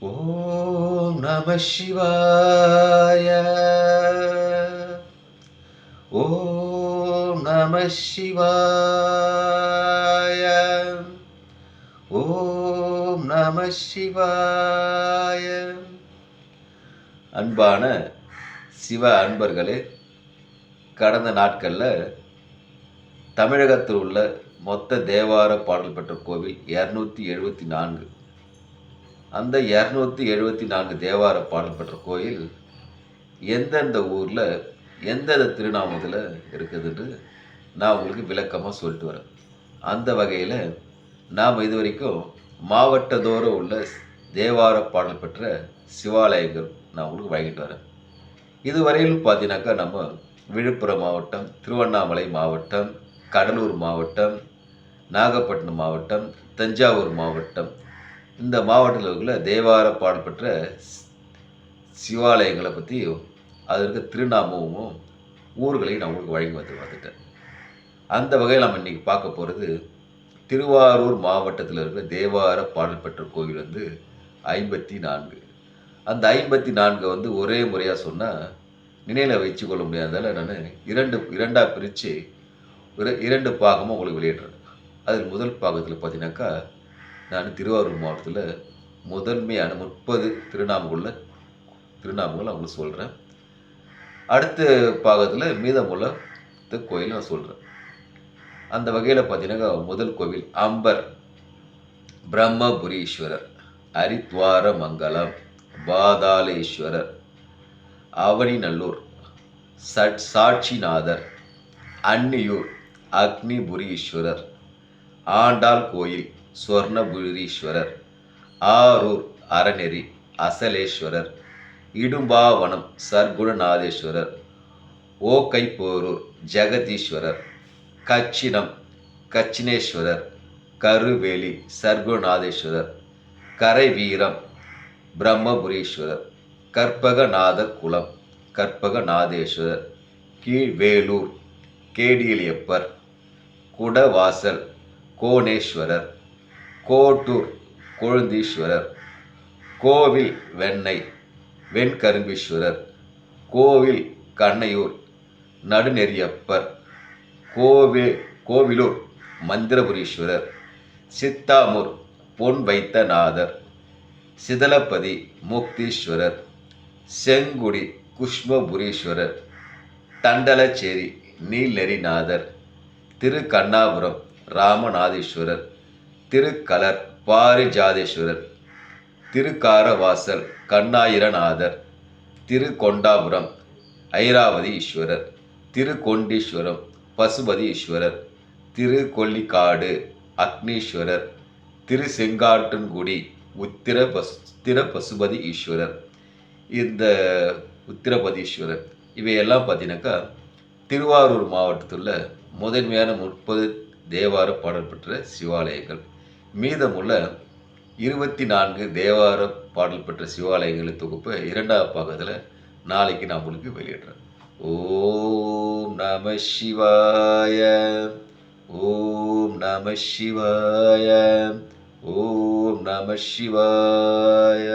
ஓம் நம சிவாய. ஓம் நம சிவாய. ஓம் நம சிவாய. அன்பான சிவ அன்பர்களே, கடந்த நாட்களில் தமிழகத்தில் உள்ள மொத்த தேவார பாடல் பெற்ற கோவில் 274. அந்த 274 தேவார பாடல் பெற்ற கோயில் எந்தெந்த ஊரில் எந்தெந்த திருநாமத்தில் இருக்குதுன்னு நான் உங்களுக்கு விளக்கமாக சொல்லிட்டு வரேன். அந்த வகையில் நாம் இது வரைக்கும் மாவட்டத்தோறும் உள்ள தேவார பாடல் பெற்ற சிவாலயங்கள் நான் உங்களுக்கு வழங்கிட்டு வரேன். இதுவரையிலும் பார்த்தீங்கன்னாக்கா நம்ம விழுப்புரம் மாவட்டம், திருவண்ணாமலை மாவட்டம், கடலூர் மாவட்டம், நாகப்பட்டினம் மாவட்டம், தஞ்சாவூர் மாவட்டம், இந்த மாவட்டத்தில் உள்ள தேவார பாடல் பெற்ற சிவாலயங்களை பற்றியும் அதற்கு திருநாமமும் ஊர்களையும் நான் உங்களுக்கு வழங்கி வந்துட்டேன். அந்த வகையில் நம்ம இன்றைக்கி பார்க்க போகிறது திருவாரூர் மாவட்டத்தில் இருக்கிற தேவார பாடல் பெற்ற கோவில் 54. அந்த 54 ஒரே முறையாக சொன்னால் நினைவில் வச்சு கொள்ள முடியாததால் நான் இரண்டாக பிரித்து இரண்டு பாகமாக உங்களுக்கு வெளியிடுறேன். அதில் முதல் பாகத்தில் பார்த்தீங்கன்னாக்கா நான் திருவாரூர் மாவட்டத்தில் முதன்மையான 30 திருநாமங்களை அவங்களுக்கு சொல்கிறேன். அடுத்த பாகத்தில் மீதமுள்ள கோயில் நான் சொல்கிறேன். அந்த வகையில் பார்த்தீங்கன்னா முதல் கோவில் அம்பர் பிரம்மபுரீஸ்வரர், ஹரித்வார மங்கலம், பாதாளேஸ்வரர், அவனிநல்லூர், சாட்சிநாதர், அன்னியூர் அக்னிபுரீஸ்வரர், ஆண்டாள் கோயில் ஸ்வர்ணபுரீஸ்வரர், ஆரூர் அறநெறி அசலேஸ்வரர், இடும்பாவனம் சர்க்குணநாதேஸ்வரர், ஓக்கைப்போரூர் ஜெகதீஸ்வரர், கச்சினம் கச்சினேஸ்வரர், கருவேலி சர்க்குணநாதேஸ்வரர், கரைவீரம் பிரம்மபுரீஸ்வரர், கற்பகநாத குலம் கற்பகநாதேஸ்வரர், கீழ்வேலூர் கேடியலியப்பர், குடவாசல் கோணேஸ்வரர், கோட்டூர் கொழுந்தீஸ்வரர், கோவில் வெண்ணெய் வெண்கரும்பீஸ்வரர், கோவில் கண்ணையூர் நடுநெறியப்பர், கோவிலூர் மந்திரபுரீஸ்வரர், சித்தாமூர் பொன் வைத்தநாதர், சிதலப்பதி முக்தீஸ்வரர், செங்குடி குஷ்மபுரீஸ்வரர், தண்டலச்சேரி நீல்நெறிநாதர், திருக்கண்ணாபுரம் ராமநாதீஸ்வரர், திருக்கலர் பாரிஜாதேஸ்வரர், திருக்காரவாசல் கண்ணாயிரநாதர், திருக்கொண்டாபுரம் ஐராவதி ஈஸ்வரர், திருக்கொண்டீஸ்வரம் பசுபதி ஈஸ்வரர், திருக்கொல்லிக்காடு அக்னீஸ்வரர், திருசெங்காட்டன்குடி உத்திர பசுபதி ஈஸ்வரர், இந்த உத்திரபதீஸ்வரர் இவையெல்லாம் பார்த்தீங்கன்னாக்கா திருவாரூர் மாவட்டத்தில் முதன்மையான 30 தேவார பாடல் பெற்ற சிவாலயங்கள். மீதமுள்ள 24 தேவார பாடல் பெற்ற சிவாலயங்களின் தொகுப்பை இரண்டாவது பாகத்தில் நாளைக்கு நான் உங்களுக்கு வெளியிடுறேன். ஓம் நம சிவாய. ஓம் நம சிவாய. ஓம் நம சிவாய.